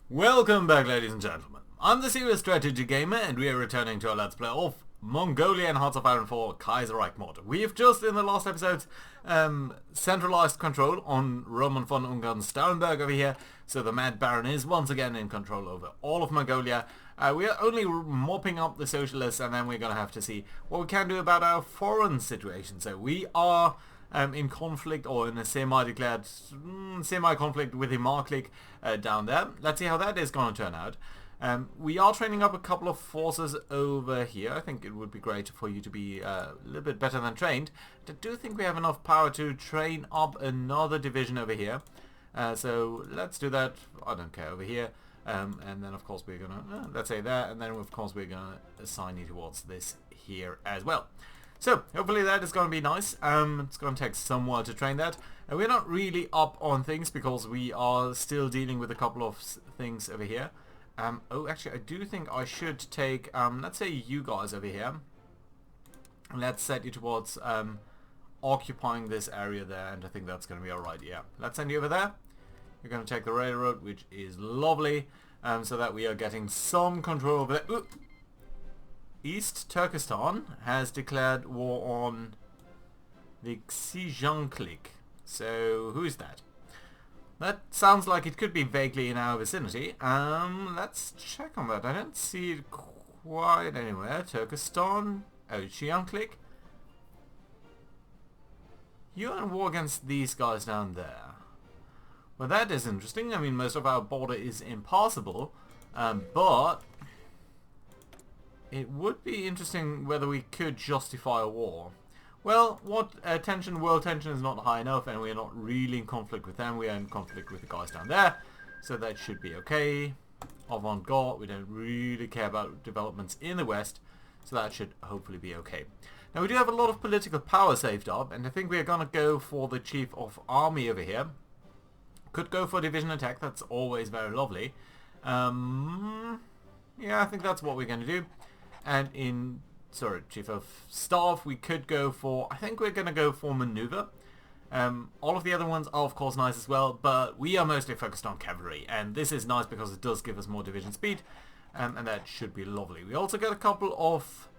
Welcome back, ladies and gentlemen. I'm the Serious Strategy Gamer, and we are returning to our Let's Play of Mongolia and Hearts of Iron 4 Kaiserreich mod. We have just, in the last episode, centralized control on Roman von Ungern-Sternberg over here, so the Mad Baron is once again in control over all of Mongolia. We are only mopping up the socialists, and then we're going to have to see what we can do about our foreign situation. So we are in conflict, or in a semi-declared semi-conflict with the Ma Clique down there. Let's see how that is going to turn out. We are training up a couple of forces over here. I think it would be great for you to be a little bit better than trained. I do think we have enough power to train up another division over here. So let's do that. I don't care, over here. And then of course we're gonna, let's say that, and then of course we're gonna assign you towards this here as well. So, hopefully that is going to be nice. It's going to take some while to train that. And we're not really up on things because we are still dealing with a couple of things over here. Oh, actually, I do think I should take, let's say you guys over here. Let's set you towards occupying this area there, and I think that's going to be alright, yeah. Let's send you over there. You're going to take the railroad, which is lovely, so that we are getting some control over there. Ooh. East Turkestan has declared war on the Xizang clique. So, who is that? That sounds like it could be vaguely in our vicinity. Let's check on that. I don't see it quite anywhere. Turkestan, Xizang clique. You're in war against these guys down there. Well, that is interesting. I mean, most of our border is impassable, but it would be interesting whether we could justify a war. Well, world tension is not high enough, and we are not really in conflict with them. We are in conflict with the guys down there, so that should be okay. Avant-garde, we don't really care about developments in the west, so that should hopefully be okay. Now, we do have a lot of political power saved up, and I think we are going to go for the chief of army over here. Could go for division attack, that's always very lovely. Yeah, I think that's what we're going to do. And in, chief of staff, we could go for, I think we're going to go for maneuver. All of the other ones are of course nice as well, but we are mostly focused on cavalry, and this is nice because it does give us more division speed, and that should be lovely. We also get a couple of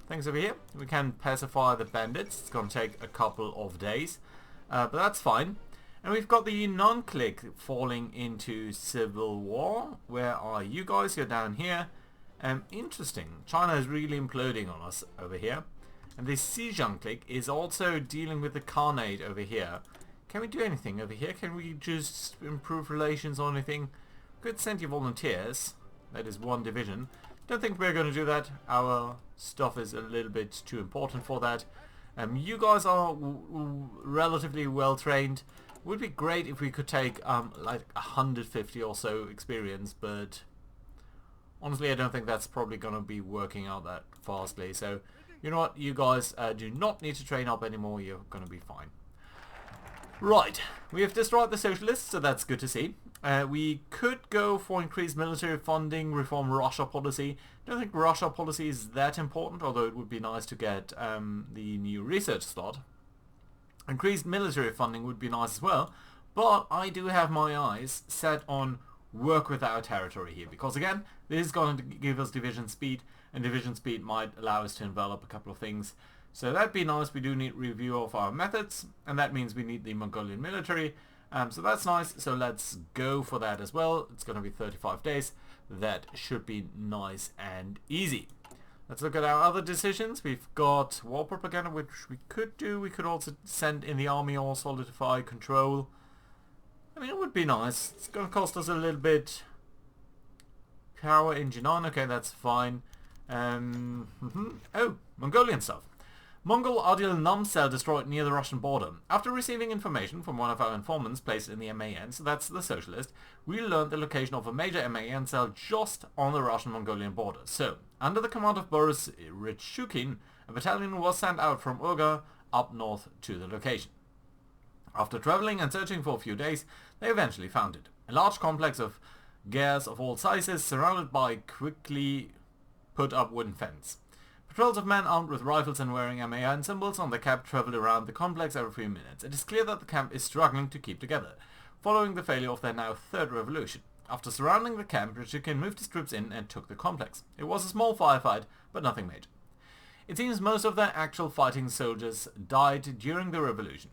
things over here. We can pacify the bandits. It's going to take a couple of days, but that's fine. And we've got the non-clique falling into civil war. Where are you guys? You're down here. Interesting. China is really imploding on us over here. And the Xizang clique is also dealing with the Khanate over here. Can we do anything over here? Can we just improve relations or anything? Could send you volunteers. That is one division. Don't think we're going to do that. Our stuff is a little bit too important for that. You guys are relatively well trained. Would be great if we could take like 150 or so experience, but honestly I don't think that's probably going to be working out that fastly. So you know what, you guys do not need to train up anymore. You're going to be fine. Right, we have destroyed the socialists, so that's good to see. We could go for increased military funding, reform Russia policy. I don't think Russia policy is that important, although it would be nice to get the new research slot. Increased military funding would be nice as well, but I do have my eyes set on work with our territory here, because again, this is going to give us division speed, and division speed might allow us to envelop a couple of things. So that'd be nice. We do need review of our methods, and that means we need the Mongolian military. So that's nice, so let's go for that as well. It's going to be 35 days. That should be nice and easy. Let's look at our other decisions. We've got war propaganda, which we could do. We could also send in the army or solidify control. I mean, it would be nice. It's going to cost us a little bit. Power engine on. Okay, that's fine. Oh, Mongolian stuff. Mongol Adil Namsel destroyed near the Russian border. After receiving information from one of our informants placed in the MAN, so that's the socialist, we learned the location of a major MAN cell just on the Russian-Mongolian border. So, under the command of Boris Ritshukin, a battalion was sent out from Urga up north to the location. After traveling and searching for a few days, they eventually found it. A large complex of gears of all sizes surrounded by quickly put up wooden fence. Patrols of men armed with rifles and wearing MAN symbols on the cap traveled around the complex every few minutes. It is clear that the camp is struggling to keep together. following the failure of their now third revolution. After surrounding the camp, Rishukin moved his troops in and took the complex. It was a small firefight, but nothing major. It seems most of their actual fighting soldiers died during the revolution.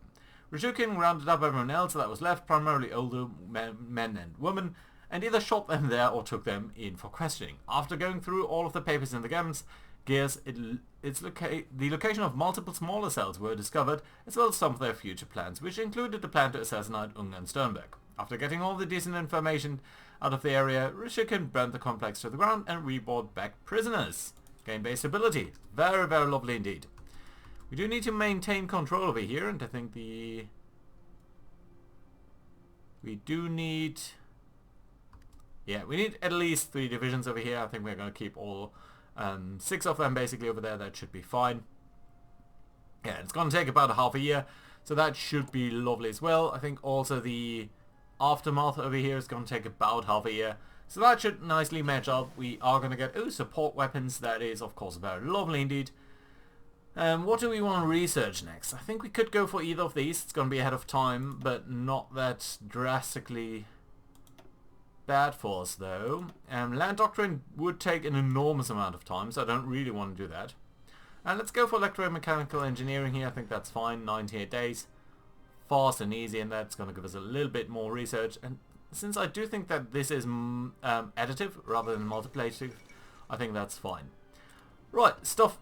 Rishukin rounded up everyone else that was left, primarily older men and women, and either shot them there or took them in for questioning. After going through all of the papers in the gears, the location of multiple smaller cells were discovered, as well as some of their future plans, which included the plan to assassinate Ungern-Sternberg. After getting all the decent information out of the area, Rishukin burnt the complex to the ground and rebought back prisoners. Gain base stability. Very, very lovely indeed. We do need to maintain control over here, and I think we need at least 3 divisions over here. I think we're going to keep all 6 of them basically over there. That should be fine. Yeah, it's going to take about a half a year, so that should be lovely as well. I think also the aftermath over here is going to take about half a year, so that should nicely match up. We are going to get support weapons. That is of course very lovely indeed. What do we want to research next? I think we could go for either of these. It's going to be ahead of time, but not that drastically bad for us though. Land doctrine would take an enormous amount of time, so I don't really want to do that. And let's go for electromechanical engineering here. I think that's fine. 98 days. Fast and easy, and that's going to give us a little bit more research. And since I do think that this is additive rather than multiplicative, I think that's fine. Right, stuff.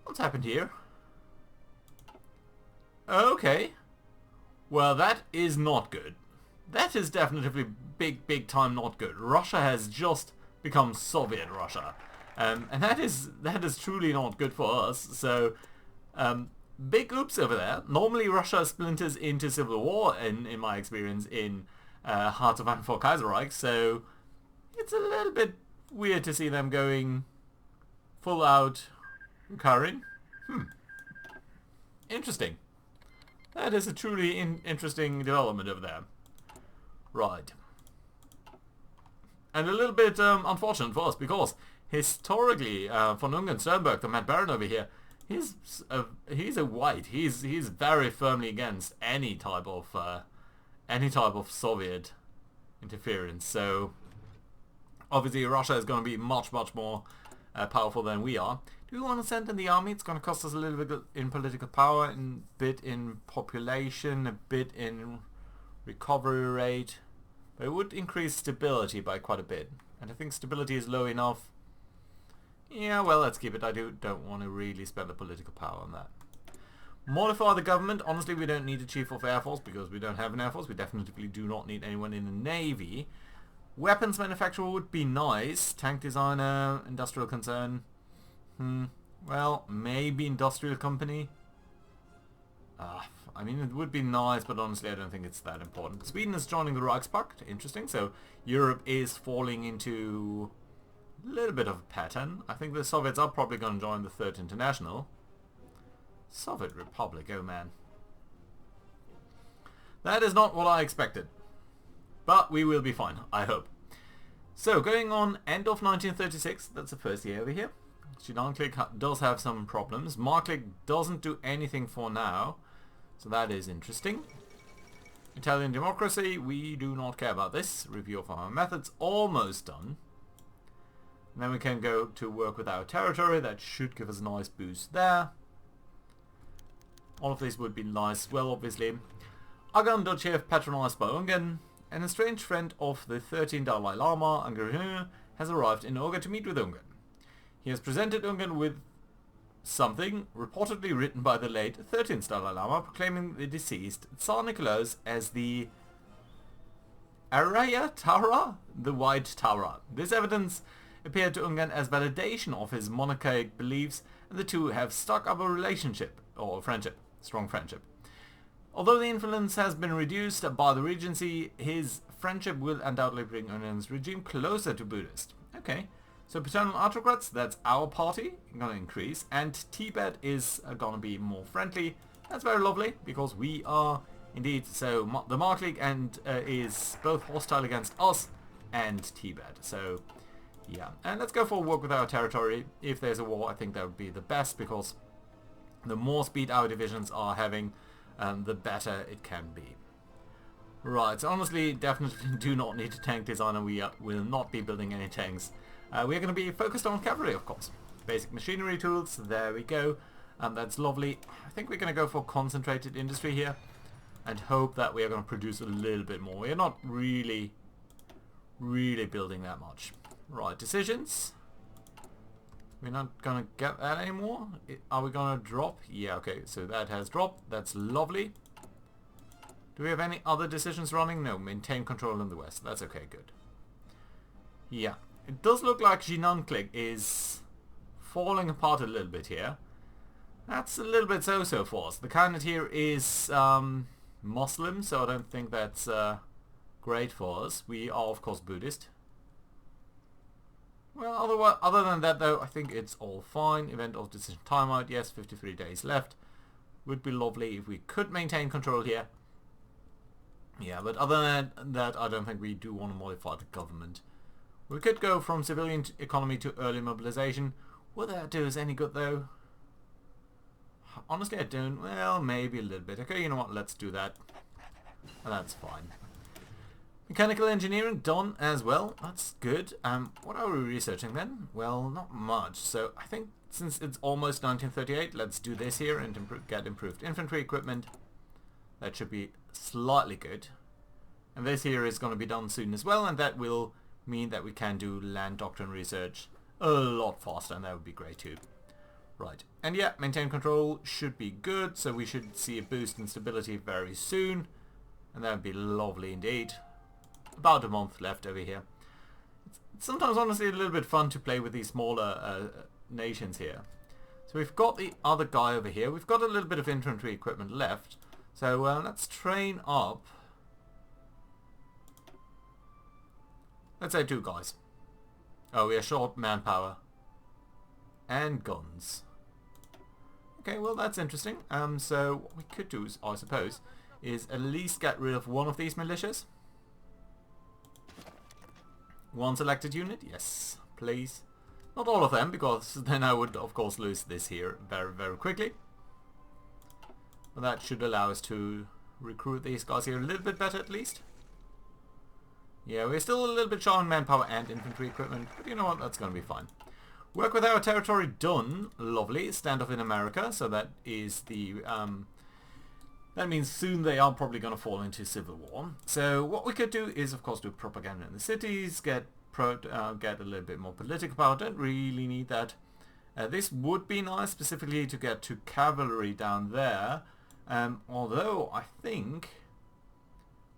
What's happened here? Okay. Well, that is not good. That is definitely big time not good. Russia has just become Soviet Russia. And that is truly not good for us. So, big oops over there. Normally Russia splinters into civil war, in my experience, in Heart of HOI4 Kaiserreich. So, it's a little bit weird to see them going full out recurring. Interesting. That is a truly interesting development over there. Right. And a little bit unfortunate for us, because historically, von Ungern-Sternberg, the Mad Baron over here, he's a white. He's very firmly against any type of Soviet interference. So obviously Russia is going to be much more powerful than we are. Do we want to send in the army? It's going to cost us a little bit in political power, a bit in population, a bit in recovery rate, but it would increase stability by quite a bit, and I think stability is low enough. Yeah, well, let's keep it. I don't want to really spend the political power on that. Modify the government. Honestly, we don't need a chief of air force because we don't have an air force. We definitely do not need anyone in the navy. Weapons manufacturer would be nice. Tank designer, industrial concern. Well, maybe industrial company. I mean, it would be nice, but honestly, I don't think it's that important. Sweden is joining the Reichspakt. Interesting. So Europe is falling into a little bit of a pattern. I think the Soviets are probably going to join the Third International. Soviet Republic, oh man. That is not what I expected. But we will be fine, I hope. So, going on, end of 1936, that's the first year over here. Ma Clique does have some problems. Ma Clique doesn't do anything for now, so that is interesting. Italian democracy, we do not care about this. Review of our methods, almost done. And then we can go to work with our territory. That should give us a nice boost there. All of these would be nice as well, obviously. Ungern Duchy patronized by Ungarn. An estranged friend of the 13th Dalai Lama, Ungern, has arrived in Orga to meet with Ungarn. He has presented Ungarn with something reportedly written by the late 13th Dalai Lama, proclaiming the deceased Tsar Nicholas as the Arya Tara, the White Tara. This evidence appeared to Ungarn as validation of his monarchic beliefs, and the two have struck up a relationship, or friendship, strong friendship. Although the influence has been reduced by the Regency, his friendship will undoubtedly bring Ungarn's regime closer to Buddhist. Okay, so paternal autocrats, that's our party, going to increase, and Tibet is going to be more friendly. That's very lovely, because we are indeed, so the Ma Clique is both hostile against us and Tibet. So yeah, and let's go for a work with our territory. If there's a war, I think that would be the best, because the more speed our divisions are having, the better it can be. Right, so honestly, definitely do not need a tank designer. We will not be building any tanks. We are going to be focused on cavalry, of course. Basic machinery tools, there we go. That's lovely. I think we're going to go for concentrated industry here and hope that we are going to produce a little bit more. We're not really building that much. Right, decisions. We're not going to get that anymore. Are we going to drop? Yeah, okay, so that has dropped. That's lovely. Do we have any other decisions running? No, maintain control in the west. That's okay, good. Yeah, it does look like Ma Clique is falling apart a little bit here. That's a little bit so-so for us. The Khanate here is Muslim, so I don't think that's great for us. We are, of course, Buddhist. Well, other than that, though, I think it's all fine. Event of decision timeout, yes, 53 days left. Would be lovely if we could maintain control here. Yeah, but other than that, I don't think we do want to modify the government. We could go from civilian economy to early mobilization. Would that do us any good, though? Honestly, I don't. Well, maybe a little bit. Okay, you know what? Let's do that. And that's fine. Mechanical engineering done as well. That's good. What are we researching then? Well, not much. So I think since it's almost 1938, let's do this here and get improved infantry equipment. That should be slightly good. And this here is going to be done soon as well, and that will mean that we can do land doctrine research a lot faster, and that would be great too. Right, and yeah, maintain control should be good, so we should see a boost in stability very soon, and that would be lovely indeed. About a month left over here. It's sometimes honestly a little bit fun to play with these smaller nations here. So we've got the other guy over here. We've got a little bit of infantry equipment left. So let's train up. Let's say 2 guys. Oh, we are short manpower. And guns. Okay, well that's interesting. So what we could do, I suppose, is at least get rid of one of these militias. One selected unit, yes, please. Not all of them, because then I would of course lose this here very, very quickly. But that should allow us to recruit these guys here a little bit better at least. Yeah, we're still a little bit short on manpower and infantry equipment, but you know what, that's going to be fine. Work with our territory done, lovely. Standoff in America, so that is the... that means soon they are probably going to fall into civil war. So what we could do is, of course, do propaganda in the cities, get a little bit more political power. Don't really need that. This would be nice, specifically to get to cavalry down there. Although I think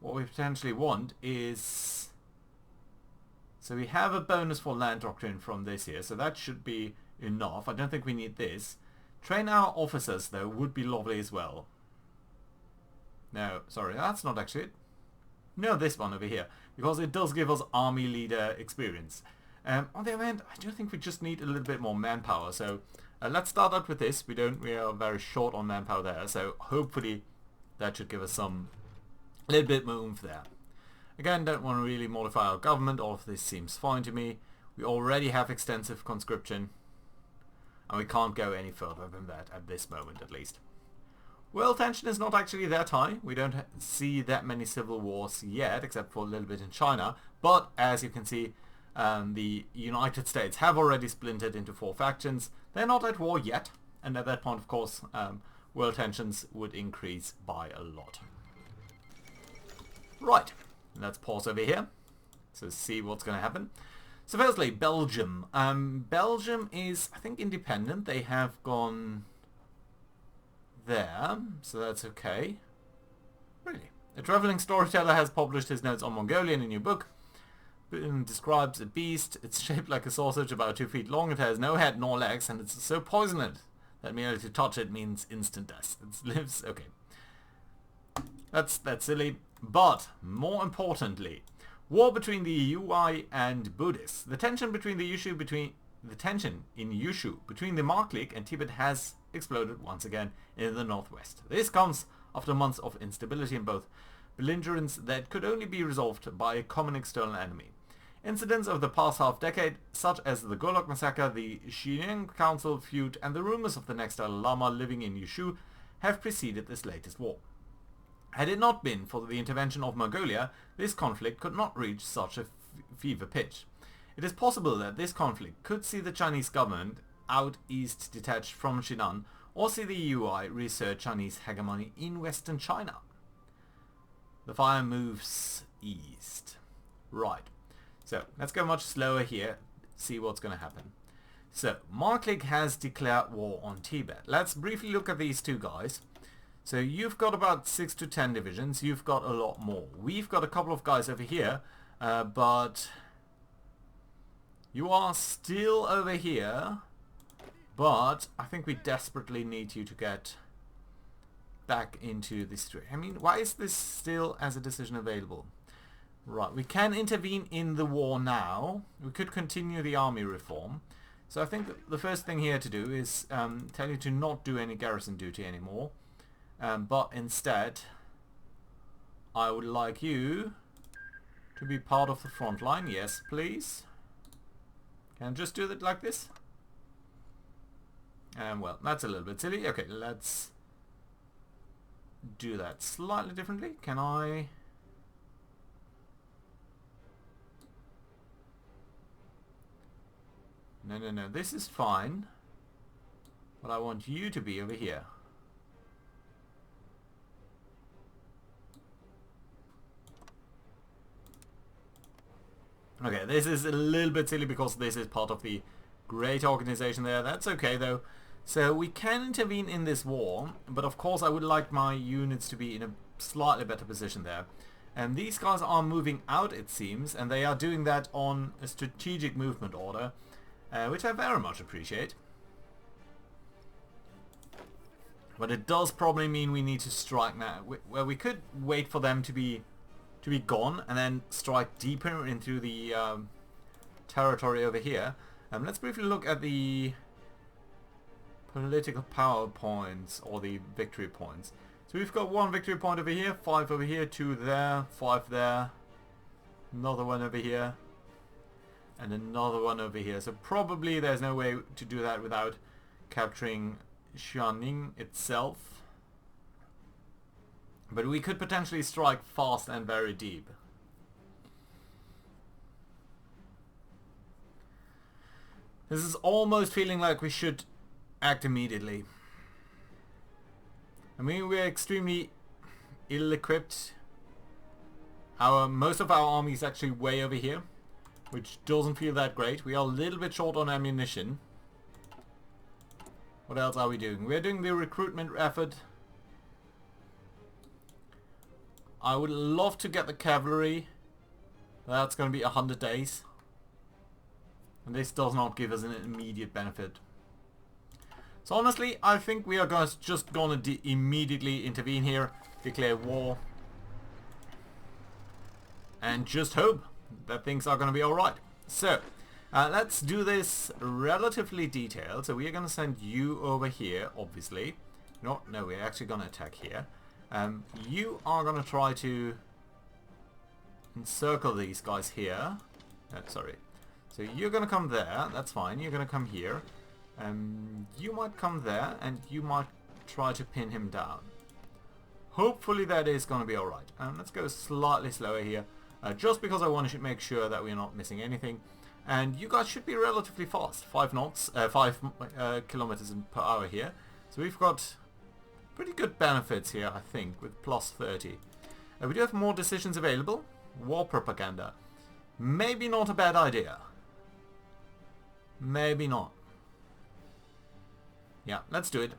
what we potentially want is... So we have a bonus for land doctrine from this here, so that should be enough. I don't think we need this. Train our officers, though, would be lovely as well. No, sorry, that's not actually it. No, this one over here, because it does give us army leader experience. On the other hand, I do think we just need a little bit more manpower, so let's start out with this. We are very short on manpower there, so hopefully that should give us a little bit more oomph there. Again, don't want to really modify our government. All of this seems fine to me. We already have extensive conscription, and we can't go any further than that at this moment, at least. World tension is not actually that high. We don't see that many civil wars yet, except for a little bit in China. But as you can see, the United States have already splintered into 4 factions. They're not at war yet, and at that point, of course, world tensions would increase by a lot. Right, let's pause over here. So see what's going to happen. So firstly, Belgium. Belgium is, I think, independent. They have gone there, so that's okay. Really. A traveling storyteller has published his notes on Mongolia in a new book. It describes a beast. It's shaped like a sausage, about 2 feet long. It has no head nor legs, and it's so poisonous that merely to touch it means instant death. It lives... Okay. That's silly. But, more importantly, war between the UI and Buddhists. The tension in Yushu between the Ma Clique and Tibet has exploded once again in the northwest. This comes after months of instability in both belligerents that could only be resolved by a common external enemy. Incidents of the past half-decade, such as the Golok massacre, the Xinjiang Council feud, and the rumors of the next Dalai Lama living in Yushu, have preceded this latest war. Had it not been for the intervention of Mongolia, this conflict could not reach such a fever pitch. It is possible that this conflict could see the Chinese government out east detached from Shin'an, or see the UI reassert Chinese hegemony in Western China. The fire moves east. Right. So, let's go much slower here, see what's going to happen. So, Ma Clique has declared war on Tibet. Let's briefly look at these two guys. So, you've got about 6 to 10 divisions, you've got a lot more. We've got a couple of guys over here, but you are still over here. But I think we desperately need you to get back into this street. I mean, why is this still as a decision available? Right, we can intervene in the war now. We could continue the army reform. So I think the first thing here to do is tell you to not do any garrison duty anymore. But instead, I would like you to be part of the front line. Yes, please. Can I just do it like this? Well, that's a little bit silly. Okay, let's do that slightly differently. Can I... No, this is fine. But I want you to be over here. Okay, this is a little bit silly because this is part of the great organization there. That's okay though. So we can intervene in this war, but of course I would like my units to be in a slightly better position there. And these guys are moving out, it seems, and they are doing that on a strategic movement order, which I very much appreciate. But it does probably mean we need to strike now. Well, we could wait for them to be gone and then strike deeper into the territory over here. Let's briefly look at the political power points, or the victory points. So we've got 1 victory point over here, 5 over here, 2 there, 5 there, another one over here, and another one over here. So probably there's no way to do that without capturing Xianing itself. But we could potentially strike fast and very deep. This is almost feeling like we should act immediately. I mean, we're extremely ill-equipped. Most of our army is actually way over here, which doesn't feel that great. We are a little bit short on ammunition. What else are we doing? We're doing the recruitment effort. I would love to get the cavalry. That's going to be 100 days. And this does not give us an immediate benefit. So honestly, I think we are just going to immediately intervene here, declare war, and just hope that things are going to be alright. So, let's do this relatively detailed. So we are going to send you over here, obviously. No, we're actually going to attack here. You are going to try to encircle these guys here. Sorry. So you're going to come there, that's fine. You're going to come here. You might come there, and you might try to pin him down. Hopefully that is going to be alright. Let's go slightly slower here, just because I want to make sure that we're not missing anything. And you guys should be relatively fast. 5 knots, 5 kilometers per hour here. So we've got pretty good benefits here, I think, with plus 30. We do have more decisions available. War propaganda. Maybe not a bad idea. Maybe not. Yeah, let's do it.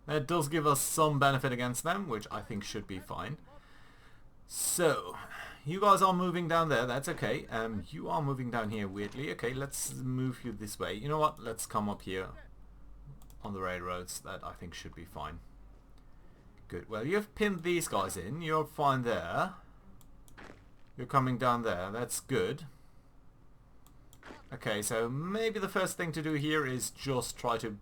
That does give us some benefit against them, which I think should be fine. So, you guys are moving down there, that's okay. You are moving down here weirdly. Okay, let's move you this way. You know what? Let's come up here on the railroads. That I think should be fine. Good. Well, you've pinned these guys in. You're fine there. You're coming down there. That's good. Okay, so maybe the first thing to do here is just try to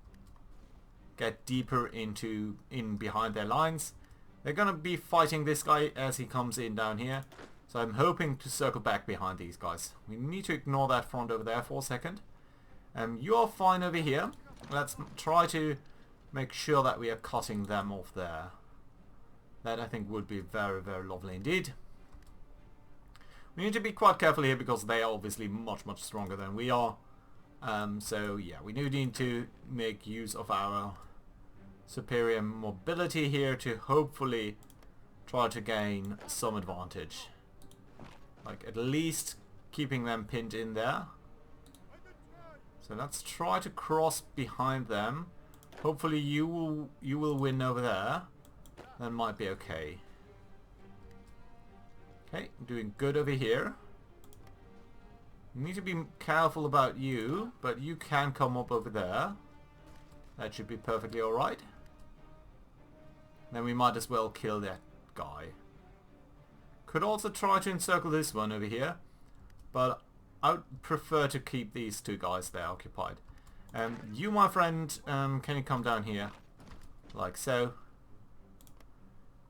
get deeper in behind their lines. They're gonna be fighting this guy as he comes in down here, so I'm hoping to circle back behind these guys. We need to ignore that front over there for a second. You are fine over here. Let's try to make sure that we are cutting them off there. That I think would be very, very lovely indeed. We need to be quite careful here because they are obviously much, much stronger than we are. So yeah, we do need to make use of our superior mobility here to hopefully try to gain some advantage. Like at least keeping them pinned in there. So let's try to cross behind them. Hopefully you will win over there. That might be okay. Okay, doing good over here. Need to be careful about you, but you can come up over there. That should be perfectly alright. Then we might as well kill that guy. Could also try to encircle this one over here, but I would prefer to keep these two guys there occupied. You, my friend, can you come down here? Like so.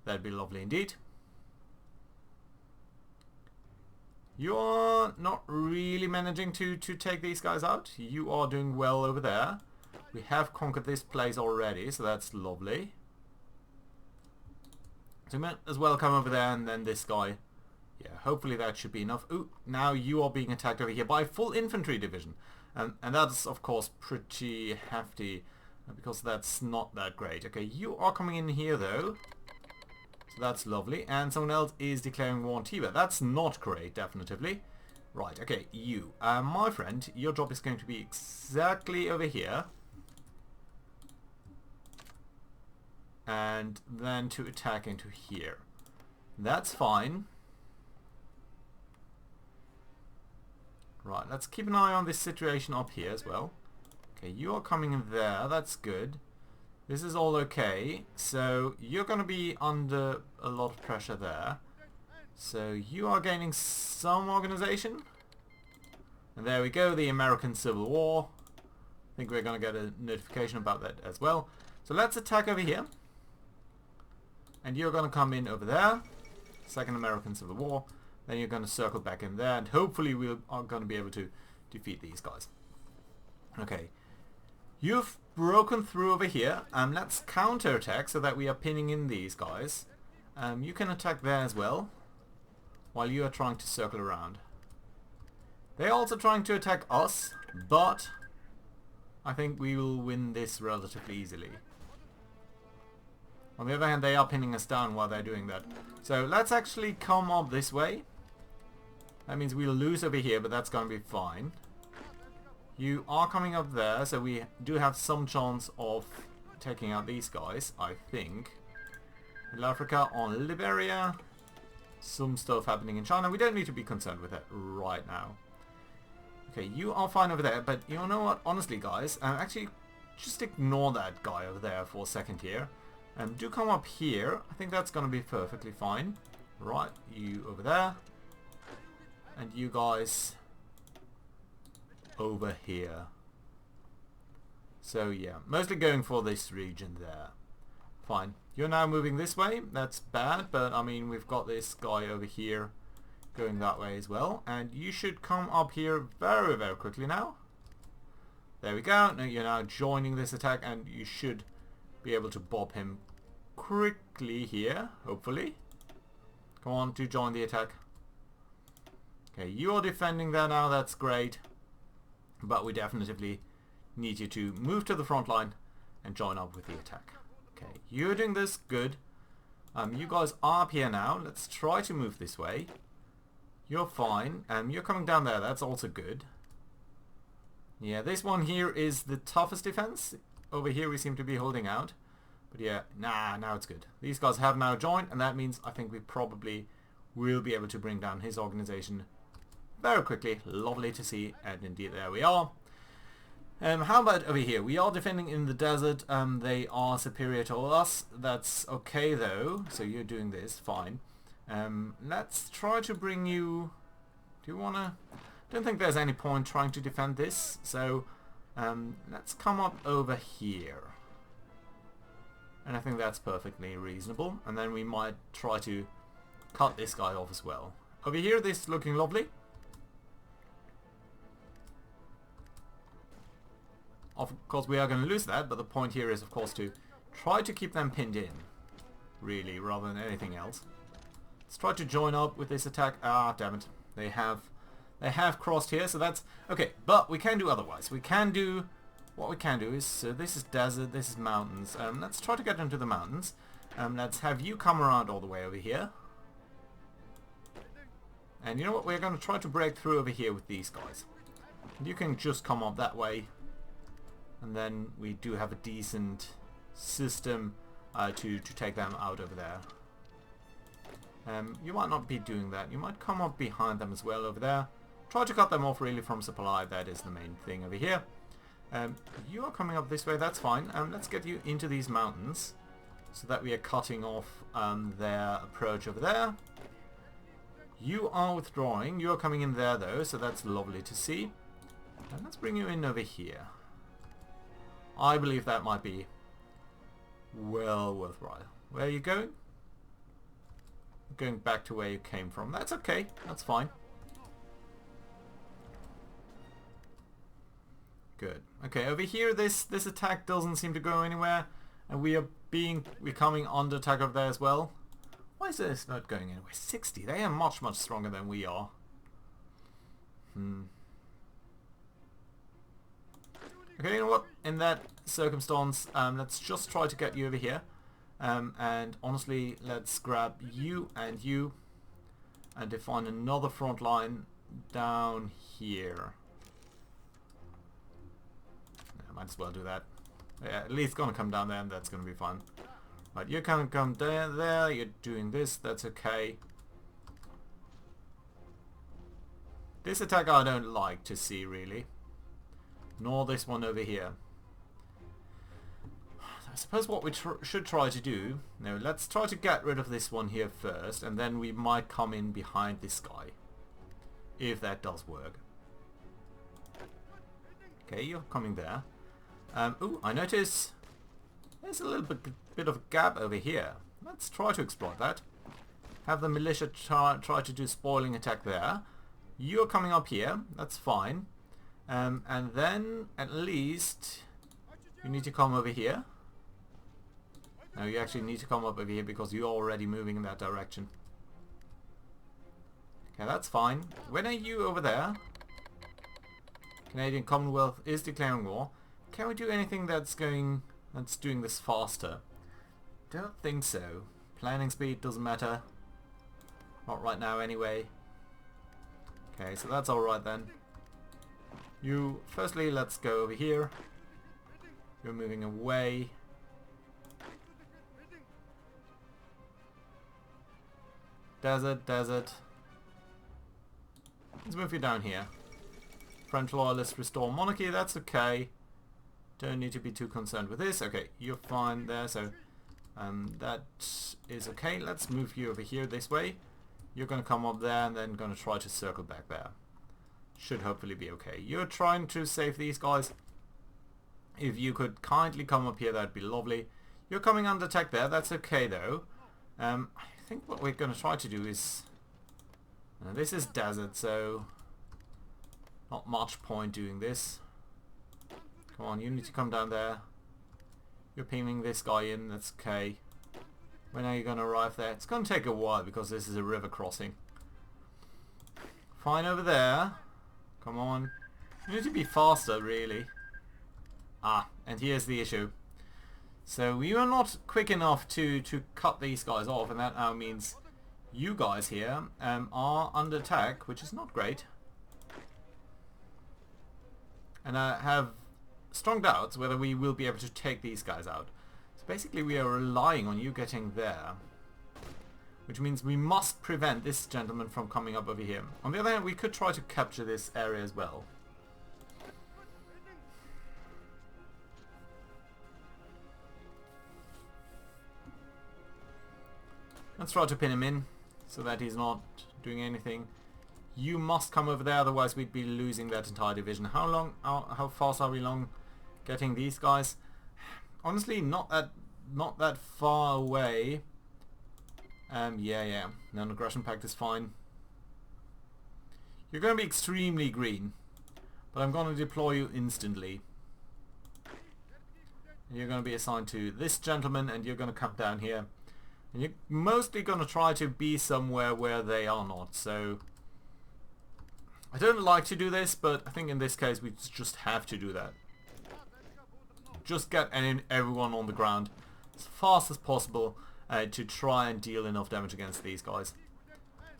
That'd be lovely indeed. You are not really managing to take these guys out. You are doing well over there. We have conquered this place already, so that's lovely. So we might as well come over there and then this guy. Yeah, hopefully that should be enough. Ooh, now you are being attacked over here by a full infantry division. And that's of course pretty hefty because that's not that great. Okay, you are coming in here though. So that's lovely. And someone else is declaring war on Tibet. That's not great, definitely. Right, okay, you. My friend, your job is going to be exactly over here. And then to attack into here. That's fine. Right, let's keep an eye on this situation up here as well. Okay, you are coming in there. That's good. This is all okay. So you're going to be under a lot of pressure there. So you are gaining some organization. And there we go, the American Civil War. I think we're going to get a notification about that as well. So let's attack over here. And you're going to come in over there. Second American Civil War. Then you're going to circle back in there. And hopefully we are going to be able to defeat these guys. Okay. You've broken through over here. Let's counterattack so that we are pinning in these guys. You can attack there as well. While you are trying to circle around. They're also trying to attack us. But I think we will win this relatively easily. On the other hand, they are pinning us down while they're doing that. So let's actually come up this way. That means we'll lose over here, but that's going to be fine. You are coming up there, so we do have some chance of taking out these guys, I think. Middle Africa on Liberia. Some stuff happening in China. We don't need to be concerned with that right now. Okay, you are fine over there, but you know what? Honestly, guys, actually, just ignore that guy over there for a second here. Do come up here. I think that's going to be perfectly fine. Right, you over there. And you guys over here. So yeah, mostly going for this region there. Fine. You're now moving this way. That's bad, but I mean, we've got this guy over here going that way as well. And you should come up here very, very quickly now. There we go. Now you're now joining this attack and you should be able to bob him quickly here, hopefully. Come on, do join the attack. Okay, you are defending there now, that's great. But we definitely need you to move to the front line and join up with the attack. Okay, you're doing this good. You guys are up here now. Let's try to move this way. You're fine. You're coming down there, that's also good. Yeah, this one here is the toughest defense. Over here we seem to be holding out. But yeah, now it's good. These guys have now joined, and that means I think we probably will be able to bring down his organization very quickly. Lovely to see, and indeed there we are. How about over here? We are defending in the desert. They are superior to us. That's okay though. So you're doing this, fine. Let's try to bring you... Do you wanna... Don't think there's any point trying to defend this. So let's come up over here. And I think that's perfectly reasonable. And then we might try to cut this guy off as well. Over here, this is looking lovely. of course we are going to lose that, but the point here is of course to try to keep them pinned in, really, rather than anything else. Let's try to join up with this attack. Ah, damn it. They have crossed here, so that's okay, but we can do otherwise. We can do what we can do is, so this is desert, this is mountains. Let's try to get into the mountains. Let's have you come around all the way over here. And you know what, we're going to try to break through over here with these guys. And you can just come up that way. And then we do have a decent system to take them out over there. You might not be doing that. You might come up behind them as well over there. Try to cut them off really from supply. That is the main thing over here. You are coming up this way. That's fine. Let's get you into these mountains so that we are cutting off their approach over there. You are withdrawing. You are coming in there though, so that's lovely to see. And let's bring you in over here. I believe that might be well worthwhile. Where are you going? Going back to where you came from. That's okay. That's fine. Good. Okay, over here this attack doesn't seem to go anywhere, and we're coming under attack over there as well. Why is this not going anywhere? 60. They are much stronger than we are. Okay, you know what? In that circumstance, let's just try to get you over here. And honestly, let's grab you and define another front line down here. I might as well do that. Yeah, at least gonna come down there, and that's gonna be fun. Right, you're gonna come down there, you're doing this, that's okay. This attack I don't like to see, really. Nor this one over here. I suppose what we should try to do... No, let's try to get rid of this one here first, and then we might come in behind this guy. If that does work. Okay, you're coming there. Ooh, I notice there's a little bit of a gap over here. Let's try to exploit that. Have the militia try to do spoiling attack there. You're coming up here, that's fine. And then at least you need to come over here. No, you actually need to come up over here because you're already moving in that direction. Okay, that's fine. When are you over there? Canadian Commonwealth is declaring war. Can we do anything that's doing this faster? Don't think so. Planning speed doesn't matter. Not right now anyway. Okay, so that's alright then. Firstly, let's go over here. You're moving away. Desert. Let's move you down here. French loyalists restore monarchy, that's okay. Don't need to be too concerned with this. Okay, you're fine there, so that is okay. Let's move you over here this way. You're going to come up there and then going to try to circle back there. Should hopefully be okay. You're trying to save these guys. If you could kindly come up here, that'd be lovely. You're coming under attack there, that's okay though. I think what we're going to try to do is... this is desert, so not much point doing this. Come on, you need to come down there. You're pinging this guy in, that's okay. When are you going to arrive there? It's going to take a while because this is a river crossing. Fine over there. Come on. You need to be faster, really. Ah, and here's the issue. So we are not quick enough to cut these guys off, and that now means you guys here are under attack, which is not great. And I have strong doubts whether we will be able to take these guys out. So basically we are relying on you getting there, which means we must prevent this gentleman from coming up over here. On the other hand, we could try to capture this area as well. Let's try to pin him in so that he's not doing anything. You must come over there, otherwise we'd be losing that entire division. How fast are we along getting these guys? Honestly, not that far away. Yeah. Non-aggression pact is fine. You're going to be extremely green, but I'm going to deploy you instantly. You're going to be assigned to this gentleman, and you're going to come down here. And you're mostly going to try to be somewhere where they are not. So I don't like to do this, but I think in this case we just have to do that. Just get everyone on the ground as fast as possible to try and deal enough damage against these guys.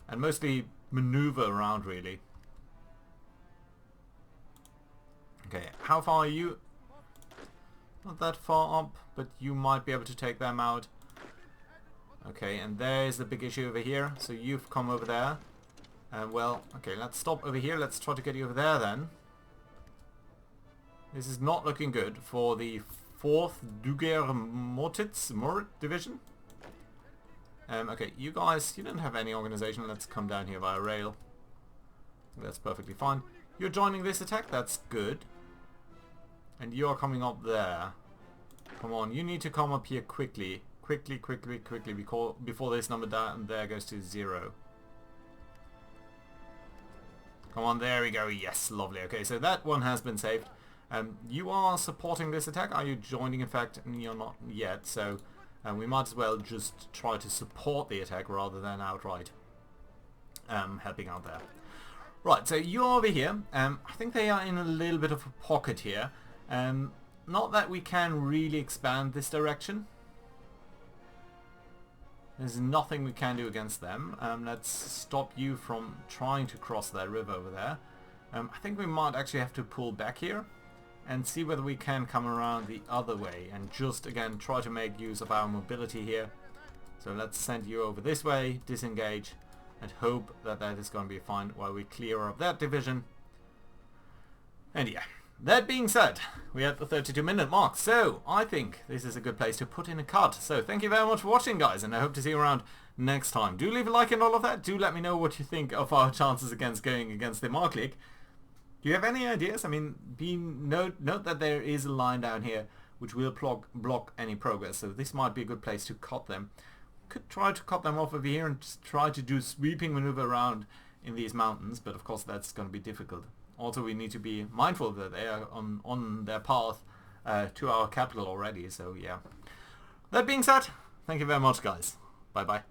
And mostly maneuver around, really. Okay, how far are you? Not that far up, but you might be able to take them out. Okay, and there's the big issue over here. So you've come over there. And well, okay, let's stop over here. Let's try to get you over there then. This is not looking good for the 4th Duger-Moritz Division. Okay, you guys, you don't have any organization. Let's come down here via rail. That's perfectly fine. You're joining this attack. That's good. And you're coming up there. Come on, you need to come up here quickly. Quickly, before this number down there goes to 0. Come on, there we go. Yes, lovely. Okay, so that one has been saved. You are supporting this attack. Are you joining? In fact, you're not yet. So we might as well just try to support the attack rather than outright helping out there. Right, so you're over here. I think they are in a little bit of a pocket here. Not that we can really expand this direction. There's nothing we can do against them. Let's stop you from trying to cross that river over there. I think we might actually have to pull back here and see whether we can come around the other way and just again try to make use of our mobility here. So let's send you over this way, disengage, and hope that that is going to be fine while we clear up that division. And yeah. That being said, we're at the 32-minute mark, so I think this is a good place to put in a cut. So thank you very much for watching, guys, and I hope to see you around next time. Do leave a like and all of that. Do let me know what you think of our chances against going against the Ma Clique. Do you have any ideas? I mean, note that there is a line down here which will block any progress, so this might be a good place to cut them. Could try to cut them off over here and just try to do sweeping maneuver around in these mountains, but of course that's going to be difficult. Also, we need to be mindful that they are on their path to our capital already, so yeah. That being said, thank you very much, guys. Bye-bye.